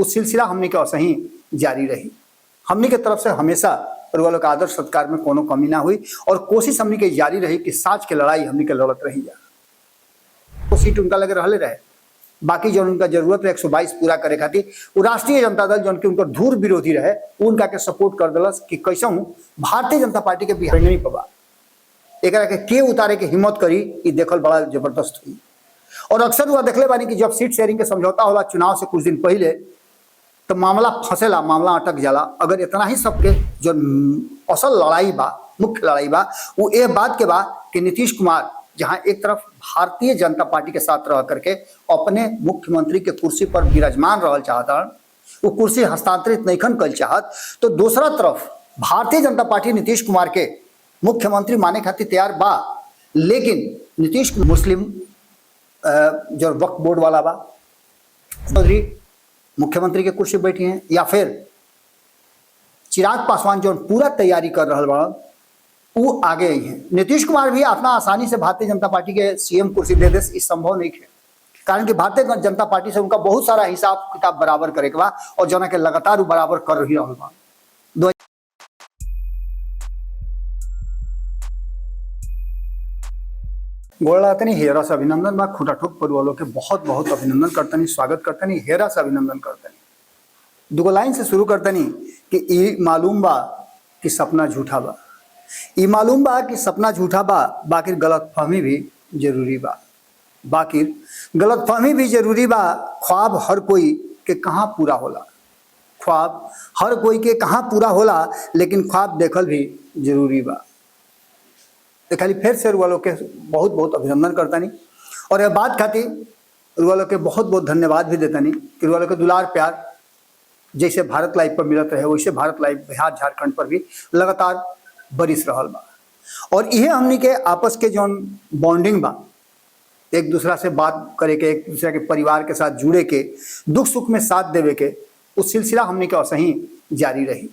उस सिलसिला हमने के असही जारी रही। हमने के तरफ से हमेशा रुआ का आदर सत्कार में कोनो कमी ना हुई और कोशिश हमने के जारी रही कि साँच के लड़ाई हमने के लड़त रही जा। तो सीट उनका लगे रहले रहे, बाकी जो उनका जरूरत है 122 पूरा करे खातिर वो राष्ट्रीय जनता दल जो उनका धूर विरोधी रहे उनका के सपोर्ट कर दिलस कि कैसे हूँ भारतीय जनता पार्टी के बिहार नहीं पबा एक के उतारे के हिम्मत करी, ये देखल बड़ा जबरदस्त हुई। और अक्सर हुआ देखले बानी कि जब सीट शेयरिंग के समझौता होला चुनाव से कुछ दिन पहले तो मामला फंसेला, मामला अटक जाला। अगर इतना ही सबके जो असल लड़ाई बा, मुख्य लड़ाई बा, वो ये बात के बा कि नीतीश कुमार जहां एक तरफ भारतीय जनता पार्टी के साथ रह करके अपने मुख्यमंत्री के कुर्सी पर विराजमान रहल चाहता, वो कुर्सी हस्तांतरित नहीं कर चाहत, तो दूसरा तरफ भारतीय जनता पार्टी नीतीश कुमार के मुख्यमंत्री माने खातिर तैयार बा। लेकिन नीतीश मुस्लिम जो वक्फ बोर्ड वाला बा चौधरी मुख्यमंत्री के कुर्सी बैठी हैं, या फिर चिराग पासवान जो पूरा तैयारी कर रहा बा वो आगे ही है। नीतीश कुमार भी अपना आसानी से भारतीय जनता पार्टी के सीएम कुर्सी दे दे, इस संभव नहीं है, कारण कि भारतीय जनता पार्टी से उनका बहुत सारा हिसाब किताब बराबर करे के बा और जना के लगातार वो बराबर कर रही रहल बा। गोला तनी हेरा से अभिनंदन बा, खुटा ठोक पर वालों के बहुत बहुत अभिनंदन करतनी, स्वागत करतनी, हेरा से अभिनंदन करतनी। दुगो लाइन से शुरू करतनी कि ई मालूम बा कि सपना झूठा बा, ई मालूम बा कि सपना झूठा बा, बाकी गलतफहमी भी जरूरी बा, बाकी गलतफहमी भी जरूरी बा। ख्वाब हर कोई के कहाँ पूरा होला, ख्वाब हर कोई के कहाँ पूरा होला, लेकिन ख्वाब देखल भी जरूरी बा। तो खाली फिर से रुआ लोग के बहुत बहुत अभिनंदन करतानी और यह बात खातिर रुआ लोग के बहुत बहुत धन्यवाद भी देतानी कि रुआ लोग के दुलार प्यार जैसे भारत लाइव पर मिलत रहे वैसे भारत लाइव बिहार झारखंड पर भी लगातार बरिस रहल बा। और यह हमनी के आपस के जो बॉन्डिंग बा, एक दूसरा से बात करे के, एक दूसरे के परिवार के साथ जुड़े के, दुख सुख में साथ देवे के, उस सिलसिला हमनी के असही जारी रही।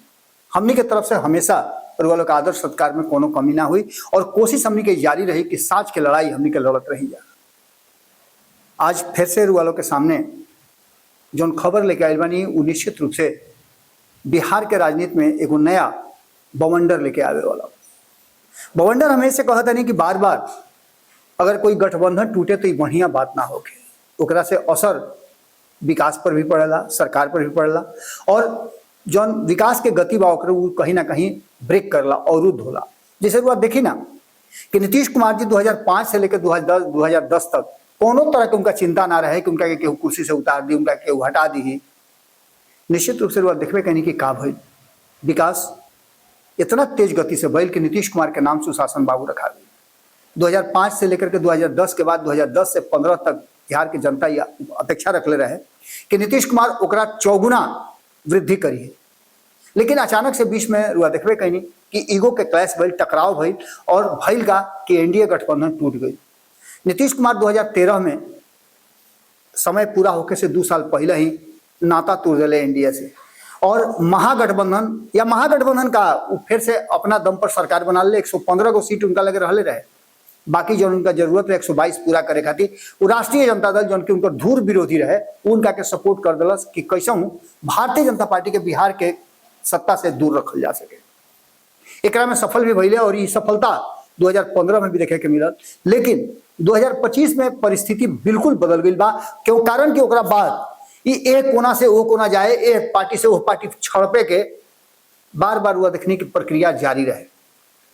हमनी के तरफ से हमेशा रुआ का आदर सत्कार में कोनो कमी ना हुई और कोशिश हमनी के जारी रही कि साँच के लड़ाई हमनी के लड़त रही जा। आज फिर से रुआ के सामने जो खबर लेके आयल बानी वो निश्चित रूप से बिहार के राजनीति में एगो नया बवंडर लेके आवे वाला बवंडर। हमेशा कहता नहीं कि बार बार अगर कोई गठबंधन टूटे तो ये बढ़िया बात ना होके, ओकरा से असर विकास पर भी पड़ेला, सरकार पर भी पड़ेला और जौन विकास के गति बा वो कहीं ना कहीं ब्रेक करला, अवरुद्ध होला। जैसे वो देखी ना कि नीतीश कुमार जी 2005 से लेकर 2010 तक कोनो तरह के उनका चिंता ना रहे कि उनका केहू कुर्सी से उतार दी, उनका केहू हटा दी। निश्चित रूप से वो देखबे कहीं कि का भइल, विकास इतना तेज गति से भइल कि नीतीश कुमार के नाम सुशासन बाबू रखा गई। 2005 से लेकर के 2010 के बाद 2010 से 15 तक बिहार की जनता यह अपेक्षा रखले रहे कि नीतीश कुमार ओकरा चौगुना वृद्धि करी है। लेकिन अचानक से बीच में रुआ देखबे कहीं कि ईगो के क्लैश भइल, टकराव भइल और भइल का कि एनडीए गठबंधन टूट गई। नीतीश कुमार 2013 में समय पूरा होके से 2 साल पहले ही नाता तोड़ दिले एनडीए से और महागठबंधन का फिर से अपना दम पर सरकार बना ले। 115 को सीट उनका लगे रहले रहे, बाकी जो उनका जरूरत है 122 पूरा करे खातिर वो राष्ट्रीय जनता दल जो उनका धूर विरोधी रहे उनका के सपोर्ट कर दिलस कि कैसे हूँ भारतीय जनता पार्टी के बिहार के सत्ता से दूर रखल जा सके। एकरा में सफल भी भइले और ये सफलता 2015 में भी देखे के मिलल। लेकिन 2025 में परिस्थिति बिल्कुल बदल गई बा, क्यों? कारण कि ओकरा बाद ये एक कोना से वो कोना जाए, एक पार्टी से वो पार्टी छड़पे के बार बार हुआ देखने की प्रक्रिया जारी रहे।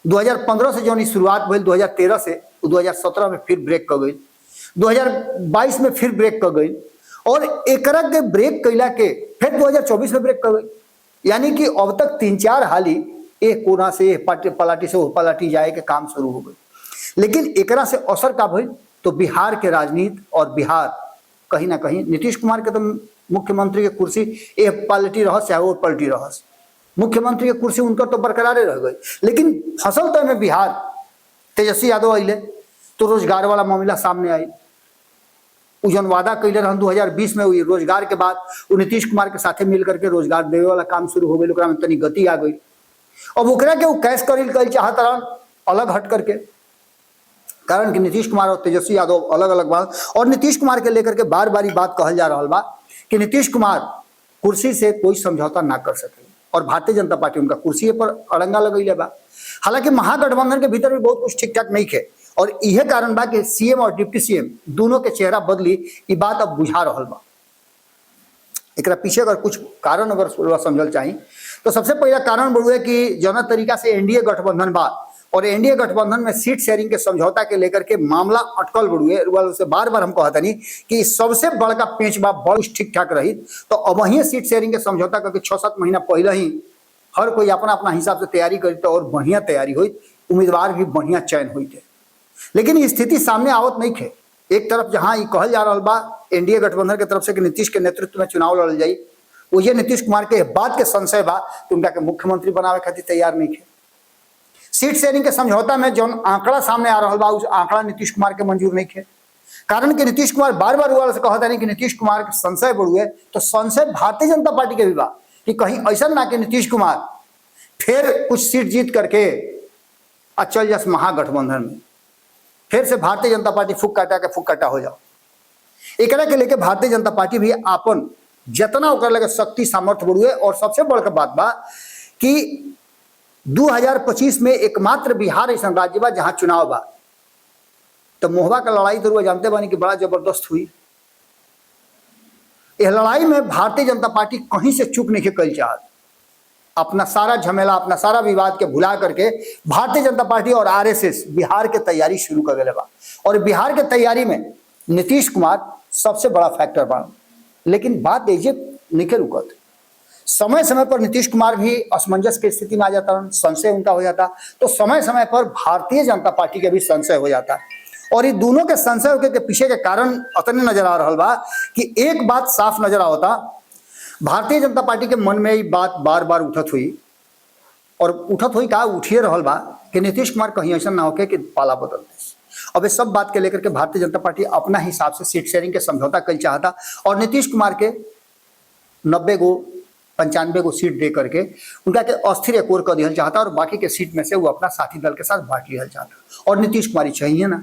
2015 से जो शुरुआत भइल 2013 से 2017 में फिर ब्रेक कर गई, 2022 में फिर ब्रेक कर गई और एकरा के ब्रेक कैला के फिर 2024 में ब्रेक कर गई। यानी कि अब तक 3-4 हाली एक कोना से एक पलाटी से वो पलाटी जाए के काम शुरू हो गई। लेकिन एकरा से असर का भइल तो बिहार के राजनीति और बिहार कहीं ना कहीं नीतीश कुमार के तो मुख्यमंत्री के कुर्सी एक पलटी रहस चाहे वो पलटी रहस, मुख्यमंत्री के कुर्सी उनकर तो बरकरारे रह गई। लेकिन फसल तो में बिहार तेजस्वी यादव अले तो रोजगार वाला मामला सामने आई। जौन वादा कैले रहन 2020 में हुई रोजगार के बाद वो नीतीश कुमार के साथे मिल करके रोजगार देवे वाला काम शुरू हो गई, ओकरा में तनी गति आ गई। अब ओकरा के वो कैश कल चाहत रहन अलग हट करके, कारण कि नीतीश कुमार और तेजस्वी यादव अलग अलग बात और नीतीश कुमार के लेकर के बार बार बात कहल जा रहा बा कि नीतीश कुमार कुर्सी से कोई समझौता ना कर सके और भारतीय जनता पार्टी उनका कुर्सी पर अड़ंगा लगैले बा। हालांकि महागठबंधन के भीतर भी बहुत कुछ ठीक ठाक नहीं है और यह कारण बा कि सीएम और डिप्टी सीएम दोनों के चेहरा बदली, ये बात अब बुझा रहा बा। एक पीछे अगर कुछ कारण अगर समझल चाहिए तो सबसे पहला कारण बड़ुए कि जौना तरीका से एनडीए गठबंधन बा और एनडीए गठबंधन में सीट शेयरिंग के समझौता के लेकर के मामला अटकल बड़ुए से बार बार हम कहता नहीं कि सबसे बड़का पेंच बा बड़ ठीक ठाक रही तो अब वही सीट शेयरिंग के समझौता करके 6-7 महीना पहले ही हर कोई अपना अपना हिसाब से तैयारी करी तो और बढ़िया तैयारी हुई, उम्मीदवार भी बढ़िया चयन हुई थे। लेकिन स्थिति सामने आवत नहीं थे। एक तरफ जहां कहल जा रहा बा एनडीए गठबंधन के तरफ से कि नीतीश के नेतृत्व में चुनाव लड़ल जाई, वो ये नीतीश कुमार के बात के संशय बा कि उनका के मुख्यमंत्री बनावे खातिर तैयार नहीं थे। सीट शेयरिंग के समझौता में जो आंकड़ा सामने आ रहा बा उस आंकड़ा नीतीश कुमार के मंजूर नहीं थे। कारण कि नीतीश कुमार बार बार वाला से कहता नहीं कि नीतीश कुमार के संशय बढ़ुए तो संशय भारतीय जनता पार्टी के भी बा कि कहीं ऐसा ना कि नीतीश कुमार फिर कुछ सीट जीत करके चल जा महागठबंधन में, फिर से भारतीय जनता पार्टी फूक काटा हो जाओ। एकरा के लेके भारतीय जनता पार्टी भी आपन जितना ओकर लगे शक्ति सामर्थ्य बढ़ुए और सबसे बड़का बात बा कि 2025 में एकमात्र बिहार ऐसा राज्य बा जहां चुनाव बा। तो मोहबा का लड़ाई तो जानते बानी कि बड़ा जबरदस्त हुई। यह लड़ाई में भारतीय जनता पार्टी कहीं से चूक नहीं कल चाहत। अपना सारा झमेला अपना सारा विवाद के भुला करके भारतीय जनता पार्टी और आरएसएस बिहार के तैयारी शुरू कर दिले बा और बिहार के तैयारी में नीतीश कुमार सबसे बड़ा फैक्टर बा। लेकिन बात ऐसे निकल रुकत, समय समय पर नीतीश कुमार भी असमंजस की स्थिति में आ जाता, संशय उनका हो जाता, तो समय समय पर भारतीय जनता पार्टी के भी संशय हो जाता। और ये दोनों के संशय के पीछे के कारण अतने नजर आ रहा बा कि एक बात साफ नजर आवता, भारतीय जनता पार्टी के मन में ये बात बार बार उठत हुई और उठत हुई का उठिए रहल बा कि नीतीश कुमार कहीं ऐसा ना होके कि पाला बदल दे। अब इस सब बात के लेकर के भारतीय जनता पार्टी अपना हिसाब से सीट शेयरिंग के समझौता कर चाहता और नीतीश कुमार के 90 गो 95 गो सीट दे करके उनका के अस्थिर एकोर कर दिया चाहता और बाकी के सीट में से वो अपना साथी दल के साथ बांट लिया चाहता। और नीतीश कुमार चाहिए ना,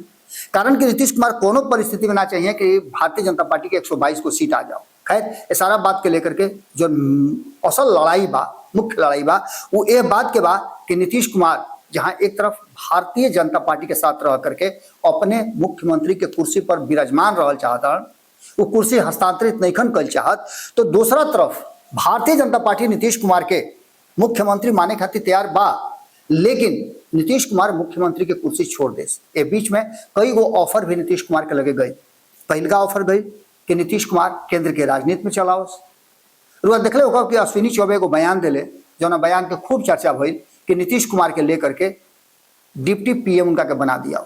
कारण कि नीतीश कुमार कोनो परिस्थिति में ना चाहिए कि भारतीय जनता पार्टी के 122 को सीट आ जाओ। खैर ये सारा बात के लेकर के जो असल लड़ाई बा, मुख्य लड़ाई बा, वो ये बात के बा कि नीतीश कुमार जहां एक तरफ भारतीय जनता पार्टी के साथ रह करके अपने मुख्यमंत्री के कुर्सी पर विराजमान रहल चाहता, वो कुर्सी हस्तांतरित नहीं कर चाहत, तो दूसरा तरफ भारतीय जनता पार्टी नीतीश कुमार के मुख्यमंत्री माने खातिर तैयार बा, लेकिन नीतीश कुमार मुख्यमंत्री के कुर्सी छोड़ दे। ए बीच में कई गो ऑफर भी नीतीश कुमार के लगे गए। पहला ऑफर गई कि नीतीश कुमार केंद्र के राजनीति में चलाओ। रुआ देखले होगा कि अश्विनी चौबे को बयान दिले, जो बयान के खूब चर्चा भइल कि नीतीश कुमार के लेकर के डिप्टी पीएम उनका के बना दिया।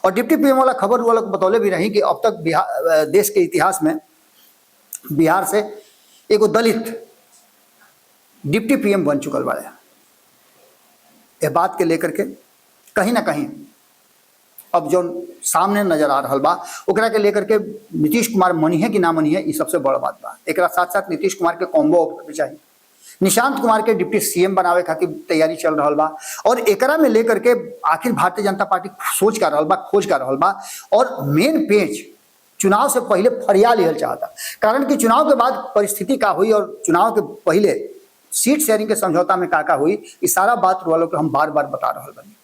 और डिप्टी पीएम वाला खबर वाला बतौले भी रही कि अब तक बिहार देश के इतिहास में बिहार से एगो दलित डिप्टी पीएम बन चुकल बा। ये बात के लेकर के कहीं ना कहीं अब जो सामने नजर आ रहा बा ओकरा के लेकर के नीतीश कुमार मनी है कि ना मनी है, ये सबसे बड़ बात बा। एक साथ साथ नीतीश कुमार के कॉम्बो ऑफर चाहिए। निशांत कुमार के डिप्टी सीएम बनावे खातिर तैयारी चल रहा बा और एकरा में लेकर के आखिर भारतीय जनता पार्टी खोज कर रहा बा और मेन पेज चुनाव से पहले फरिया लिहल चाहता। कारण कि चुनाव के बाद परिस्थिति का हुई और चुनाव के पहले सीट शेयरिंग के समझौता में का हुई, इस सारा बात वालों को हम बार बार बता रहा बनी।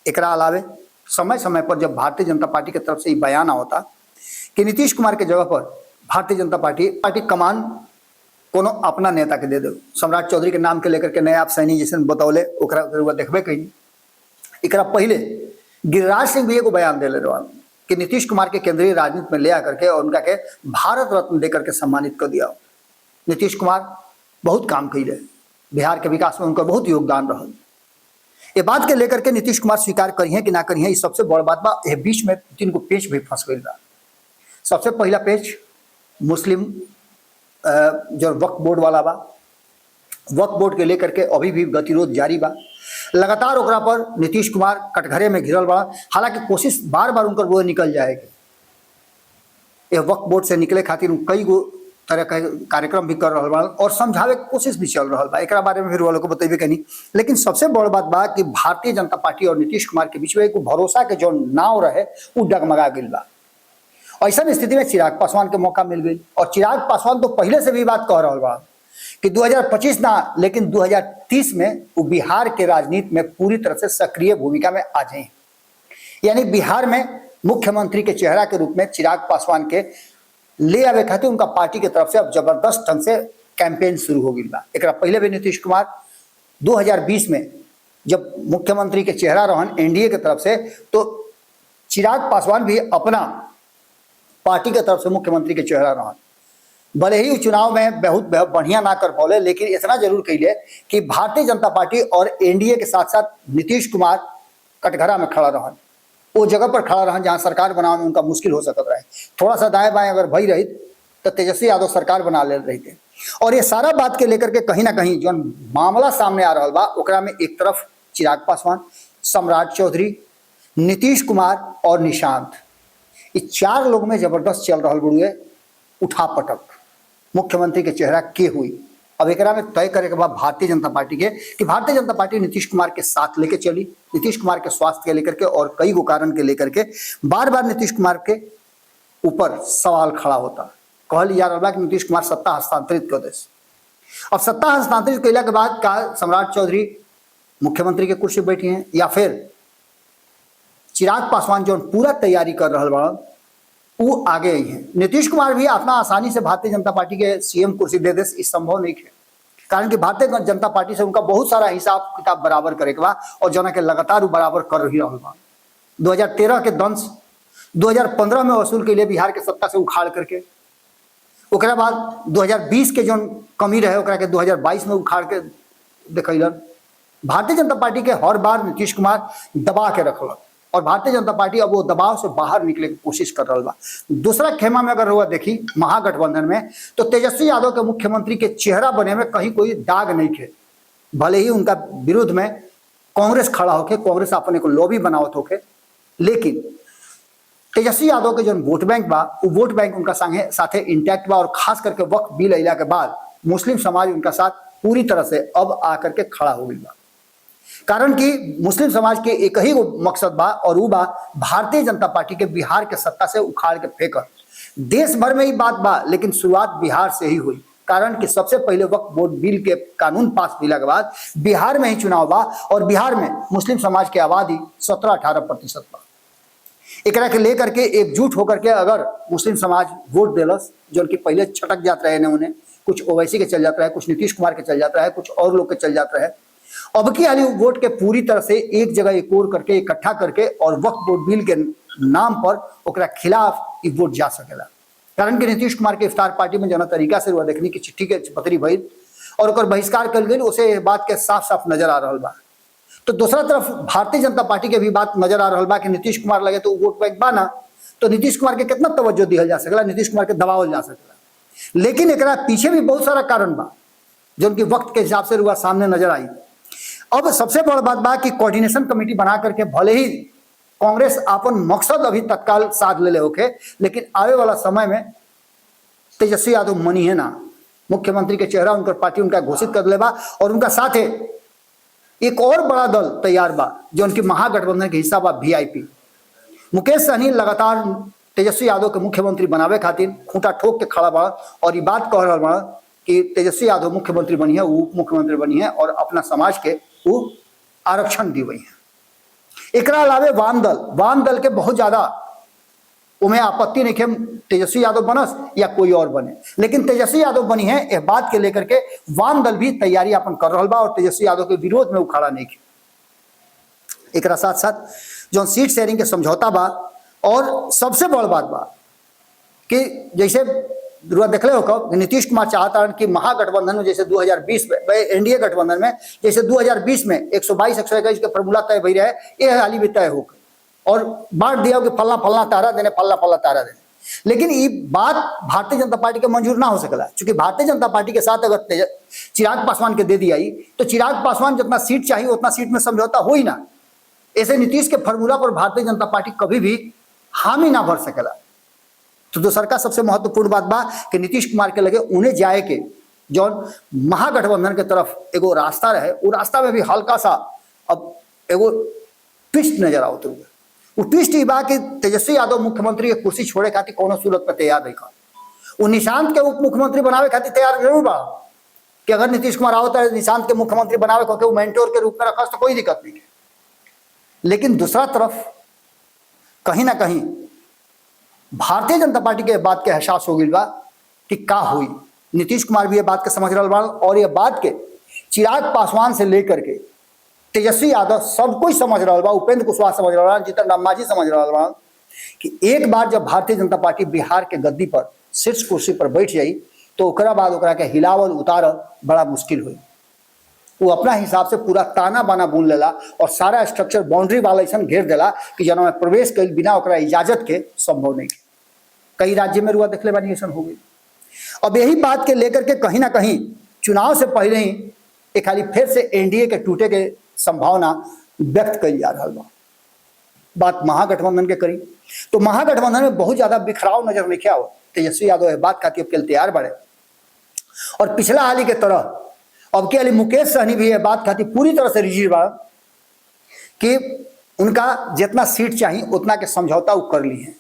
एकरा अलावे समय समय पर जब भारतीय जनता पार्टी की तरफ से ये बयान होता कि नीतीश कुमार के जगह पर भारतीय जनता पार्टी कमान कोनो अपना नेता के दे दो, सम्राट चौधरी के नाम के लेकर के नया आप सैनी जैसे बतौले ओकरा देखबे कहीं। एकरा पहले गिरिराज सिंह भी एगो बयान दिले रहा कि नीतीश कुमार के केंद्रीय राजनीति में ले आकर के और उनका के भारत रत्न देकर के सम्मानित कर दिया। नीतीश कुमार बहुत काम कैले, बिहार के विकास में उनका बहुत योगदान रहा। ये बात के लेकर के नीतीश कुमार स्वीकार करिए कि ना करिए, ये सबसे बड़ बात बा। ये बीच में 3 गो पेज भी फंस गई बा। सबसे पहला पेज मुस्लिम जो वक्फ बोर्ड वाला बा, वक्फ बोर्ड के लेकर के अभी भी गतिरोध जारी बा। लगातार ओकरा पर नीतीश कुमार कटघरे में घिरल बा। हालांकि कोशिश बार बार उनकर वो निकल जाएगी। यह वक्फ बोर्ड से निकले खातिर कई गो तरह का कार्यक्रम भी कर रहा बा और समझावे की कोशिश भी चल रहा बा। एक बारे में फिर वालों को बतेबे कहीं। लेकिन सबसे बड़ बात बा कि भारतीय जनता पार्टी और नीतीश कुमार के बीच में एक भरोसा के जो नाव रहे वो डगमगा गई बा। ऐसा स्थिति में चिराग पासवान के मौका मिल गई और चिराग पासवान तो पहले से भी बात कह रहा बा कि 2025 ना लेकिन 2030 में वो बिहार के राजनीति में पूरी तरह से सक्रिय भूमिका में आ जाए। यानी बिहार में मुख्यमंत्री के चेहरा के रूप में चिराग पासवान के ले आवे खातिर उनका पार्टी के तरफ से अब जबरदस्त ढंग से कैंपेन शुरू हो गई बा। एक पहले भी नीतीश कुमार 2020 में जब मुख्यमंत्री के चेहरा रहन एनडीए के तरफ से, तो चिराग पासवान भी अपना पार्टी के तरफ से मुख्यमंत्री के चेहरा रहन। भले ही चुनाव में बहुत बढ़िया ना कर पौले, लेकिन इतना जरूर कैले कि भारतीय जनता पार्टी और एनडीए के साथ साथ नीतीश कुमार कटघरा में खड़ा रहन, वो जगह पर खड़ा रहन जहां सरकार बनाने में उनका मुश्किल हो सकता रहे। थोड़ा सा दाएं बाएं अगर भई रही तो तेजस्वी यादव सरकार बना ले रही थे। और ये सारा बात के लेकर के कहीं ना कहीं जो मामला सामने आ रहा बा, ओकरा में एक तरफ चिराग पासवान, सम्राट चौधरी, नीतीश कुमार और निशांत, ये चार लोग में जबरदस्त चल रहा बुढ़े उठा पटक मुख्यमंत्री के चेहरा के हुई। अब एक में तय करे के बाद भारतीय जनता पार्टी के कि भारतीय जनता पार्टी नीतीश कुमार के साथ लेके चली, नीतीश कुमार के स्वास्थ्य के लेकर के और कई गो कारण के लेकर के बार बार नीतीश कुमार के ऊपर सवाल खड़ा होता। कहल जा रहा कि नीतीश कुमार सत्ता हस्तांतरित कर दे। अब सत्ता हस्तांतरित कैला के बाद का सम्राट चौधरी मुख्यमंत्री के कुर्सी बैठी हैं, या फिर चिराग पासवान जो पूरा तैयारी कर रहा बा वो आगे आई है। नीतीश कुमार भी अपना आसानी से भारतीय जनता पार्टी के सीएम कुर्सी दे दे, इस संभव नहीं है, कारण कि भारतीय जनता पार्टी से उनका बहुत सारा हिसाब किताब बराबर करे के बा और जना के लगातार बराबर कर रही रहा बा। 2013 के दंश 2015 में वसूल के लिए बिहार के सत्ता से उखाड़ करके, ओकरा बाद 2020 के जो कमी रहे ओकरा के 2022 में उखाड़ के देखलन। भारतीय जनता पार्टी के हर बार नीतीश कुमार दबा के रखल और भारतीय जनता पार्टी अब वो दबाव से बाहर निकले की कोशिश कर रहा बा। दूसरा खेमा में अगर हुआ देखी महागठबंधन में, तो तेजस्वी यादव के मुख्यमंत्री के चेहरा बने में कहीं कोई दाग नहीं थे। भले ही उनका विरोध में कांग्रेस खड़ा होके, कांग्रेस अपने को लॉबी बनावत होके, लेकिन तेजस्वी यादव के जो वोट बैंक बा वो वोट बैंक उनका साथे इंटैक्ट बा। और खास करके वक्त बिल अला के बाद मुस्लिम समाज उनका साथ पूरी तरह से अब आकर के खड़ा हो गई बा। कारण कि मुस्लिम समाज के एक ही मकसद बा और वो बा भारतीय जनता पार्टी के बिहार के सत्ता से उखाड़ के फेंकर। देश भर में ही बात बा, लेकिन शुरुआत बिहार से ही हुई। कारण कि सबसे पहले वक्त वोट बिल के कानून पास होने के बाद बिहार में ही चुनाव बा और बिहार में मुस्लिम समाज की आबादी 17-18% बा। एकरा के लेकर के एकजुट होकर के अगर मुस्लिम समाज वोट दिलस, जो कि पहले छटक जाता रहे उन्हें, कुछ ओवैसी के चल जाता है, कुछ नीतीश कुमार के चल जाता है, कुछ और लोग के चल जाता है, अब की हाली वोट के पूरी तरह से एक जगह एकोर करके इकट्ठा करके और वक्त वोट बिल के नाम पर ओकरा खिलाफ वोट जा सकेला। कारण कि नीतीश कुमार के इफ्तार पार्टी में जना तरीका से हुआ देखने की चिट्ठी के पत्री भई और ओकर बहिष्कार कल गई, उसे बात के साफ साफ नजर आ रहा बा। तो दूसरा तरफ भारतीय जनता पार्टी के भी बात नजर आ रहा बा कि नीतीश कुमार लगे तो वोट बैंक बा ना, तो नीतीश कुमार के कितना तवज्जो दिया जा सकेला, नीतीश कुमार के दबावल जा सकेला। लेकिन एकरा पीछे भी बहुत सारा कारण बा जो उनकी वक्त के हिसाब से रुआ सामने नजर आई। अब सबसे बड़ बात बा कि कोऑर्डिनेशन कमेटी बना करके भले ही कांग्रेस अपन मकसद अभी तत्काल साध ले होके, लेकिन आने वाला समय में तेजस्वी यादव मनी है ना मुख्यमंत्री के चेहरा उनकर पार्टी उनका घोषित कर ले बा और उनका साथ एक और बड़ा दल तैयार बा जो उनकी महागठबंधन के हिस्सा बा वीआईपी। मुकेश सहनी लगातार तेजस्वी यादव के मुख्यमंत्री बनावे खातिर खूंटा ठोक के खड़ा बा और ये बात कह रहा बा कि तेजस्वी यादव मुख्यमंत्री बनी है, वो उप मुख्यमंत्री बनी है और अपना समाज के वो आरक्षण दी हुई है। एकरा अलावे वाम दल के बहुत ज्यादा उन्हें आपत्ति नहीं है तेजस्वी यादव बनस या कोई और बने, लेकिन तेजस्वी यादव बनी है इस बात के लेकर के वाम दल भी तैयारी अपन कर रहा बा और तेजस्वी यादव के विरोध में उखाड़ा नहीं है। एकरा साथ साथ जो सीट शेयरिंग के समझौता बा और सबसे बड़ बात बा कि जैसे देख ले हो नीतीश कुमार चाहता कि महागठबंधन में जैसे 2020 में एनडीए गठबंधन में जैसे 2020 में 122-121 के फॉर्मूला तय भई रहे, ये हाली भी तय होकर और बांट दिया कि फल्ला फल्ला तारा देने, फल्ला फल्ला तारा देने। लेकिन ये बात भारतीय जनता पार्टी के मंजूर ना हो सकेला, क्योंकि भारतीय जनता पार्टी के साथ अगर चिराग पासवान के दे दिया तो चिराग पासवान जितना सीट चाहिए उतना सीट में समझौता हो ही ना। ऐसे नीतीश के फॉर्मूला पर भारतीय जनता पार्टी कभी भी हामी ना भर सकेला। तो दूसर का सबसे महत्वपूर्ण बात बा कि नीतीश कुमार के लगे उन्हें जाए के जो महागठबंधन के तरफ एगो रास्ता रहे, वो रास्ता में भी हल्का सा अब एगो ट्विस्ट नजर आवत हुए। वो ट्विस्ट ये बा कि तेजस्वी यादव मुख्यमंत्री के कुर्सी छोड़े खातिर कोनो सूरत पर तैयार नहीं कर, वो निशांत के उप मुख्यमंत्री बनावे खातिर तैयार जरूर बा, कि अगर नीतीश कुमार आओ तो निशांत के मुख्यमंत्री बनावे को मेंटोर के रूप में रखा तो कोई दिक्कत नहीं है। लेकिन दूसरा तरफ कहीं ना कहीं भारतीय जनता पार्टी के बात के एहसास हो गई बा कि का हुई। नीतीश कुमार भी ये बात के समझ रहा बा और ये बात के चिराग पासवान से लेकर के तेजस्वी यादव सब कोई समझ रहा बा, उपेंद्र कुशवाहा समझ रहा बा, जीतन राम मांझी समझ रहा बा कि एक बार जब भारतीय जनता पार्टी बिहार के गद्दी पर शीर्ष कुर्सी पर बैठ जाई तो ओकरा बाद ओकरा के हिलावल उतारल बड़ा मुश्किल हुई। वो अपना हिसाब से पूरा ताना बाना बुन लेला और सारा स्ट्रक्चर बाउंड्री वाला ऐसा घेर देला कि जना में प्रवेश कर बिना ओकरा इजाजत के संभव नहीं। कई राज्य में रुआ देखले बानी ऐसा हो गई। अब यही बात के लेकर के कहीं ना कहीं चुनाव से पहले ही एक खाली फिर से एनडीए के टूटे के संभावना व्यक्त करी जा रहा बा। बात महागठबंधन के करी तो महागठबंधन में बहुत ज्यादा बिखराव नजर नहीं क्या हो। तेजस्वी यादव यह बात खाती अब तैयार बढ़े और पिछला हाली के तरह अब के अली मुकेश सहनी भी यह बात खाती पूरी तरह से रिजी बा कि उनका जितना सीट चाहिए उतना के समझौता वो कर ली है।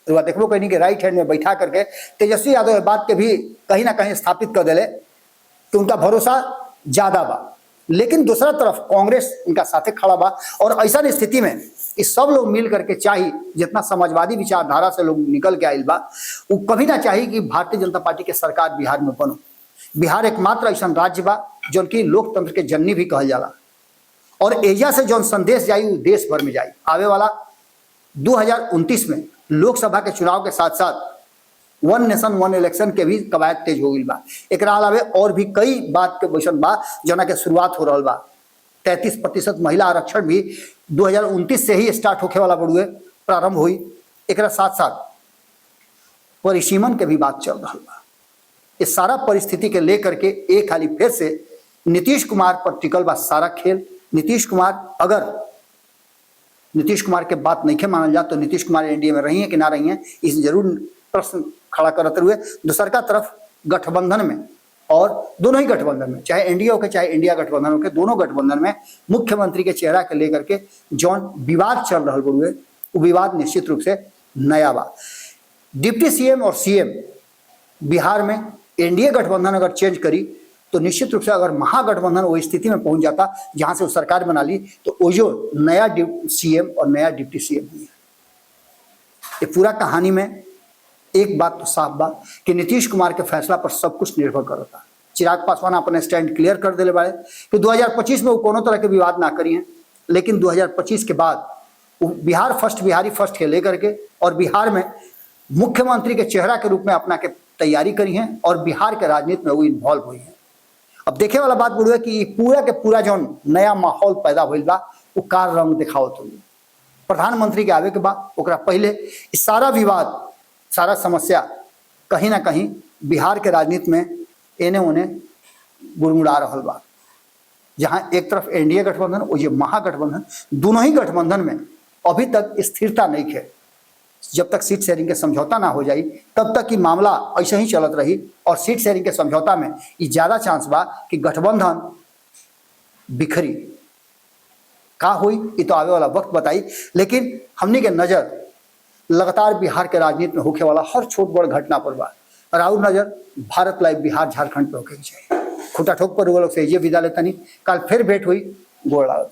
तो देखो कहीं कि राइट हैंड में बैठा करके तेजस्वी यादव बात के भी कहीं ना कहीं स्थापित कर दिले कि उनका भरोसा ज्यादा बा। लेकिन दूसरा तरफ कांग्रेस उनका साथे खड़ा बा और ऐसा स्थिति में इस सब लोग मिल करके चाहिए जितना समाजवादी विचारधारा से लोग निकल के आयल बा वो कभी ना चाहिए कि भारतीय जनता पार्टी के सरकार बिहार में बनो। बिहार एकमात्र ऐसा राज्य बा जो कि लोकतंत्र के जननी भी कहल जाला और एजा से जो संदेश जाई वो देश भर में जाई। आवे वाला 2029 में लोकसभा के चुनाव के साथ साथ वन नेशन वन इलेक्शन के भी कवायद तेज हो गई बा। एक अलावे और भी कई बात के वैसन बा जना के शुरुआत हो रहा बा। 33% महिला आरक्षण भी 2029 से ही स्टार्ट होने वाला बड़ुए प्रारंभ हुई। एक साथ साथ परिसीमन के भी बात चल रहा बा। इस सारा परिस्थिति के लेकर के एक हाली फिर से नीतीश कुमार पर टिकल बा सारा खेल। नीतीश कुमार अगर नीतीश कुमार के बात नहीं मानल जाए तो नीतीश कुमार एनडीए में रही है कि ना रही है इस जरूर प्रश्न खड़ा करते हुए दूसर का तरफ गठबंधन में और दोनों ही गठबंधन में चाहे एनडीए हो के चाहे इंडिया गठबंधन हो के दोनों गठबंधन में मुख्यमंत्री के चेहरा के लेकर के जौन विवाद चल रहा हुए वो विवाद निश्चित रूप से नया बा। डिप्टी सीएम और सीएम बिहार में एनडीए गठबंधन अगर चेंज करी तो निश्चित रूप से अगर महागठबंधन वो स्थिति में पहुंच जाता जहां से वो सरकार बना ली तो वो जो नया सीएम और नया डिप्टी सीएम हुई है। ये पूरा कहानी में एक बात तो साफ बा कि नीतीश कुमार के फैसला पर सब कुछ निर्भर करता। चिराग पासवान अपने स्टैंड क्लियर कर दिले बारे कि 2025 में वो कोनो तरह के विवाद ना करी हैं, लेकिन 2025 के बाद वो बिहार फर्स्ट बिहारी फर्स्ट के लेकर के और बिहार में मुख्यमंत्री के चेहरा के रूप में अपना के तैयारी करी है और बिहार के राजनीति में वो इन्वॉल्व हुई है। अब देखे वाला बात बुढ़े कि पूरा के पूरा जो नया माहौल पैदा हुई बा वो कार रंग दिखावत हुई। प्रधानमंत्री के आवे के बाद ओकरा पहले इस सारा विवाद सारा समस्या कहीं ना कहीं बिहार के राजनीति में एने ओने गुड़मुड़ा रहा बा। जहां एक तरफ एनडीए गठबंधन और ये महागठबंधन दोनों ही गठबंधन में अभी तक स्थिरता नहीं है। जब तक सीट शेयरिंग के समझौता ना हो जाए तब तक कि मामला ऐसे ही चलत रही और सीट शेयरिंग के समझौता में ये ज्यादा चांस बा कि गठबंधन बिखरी का हुई ये तो आवे वाला वक्त बताई। लेकिन हमने के नजर लगातार बिहार के राजनीति में होने वाला हर छोट बड़ घटना पर बा। राउर नजर भारत लाइव बिहार झारखंड पे होके चाहिए। खुटा ठोक पर वो लोग से ये विदा लेता नहीं। कल फिर भेंट हुई गोड़ लागत।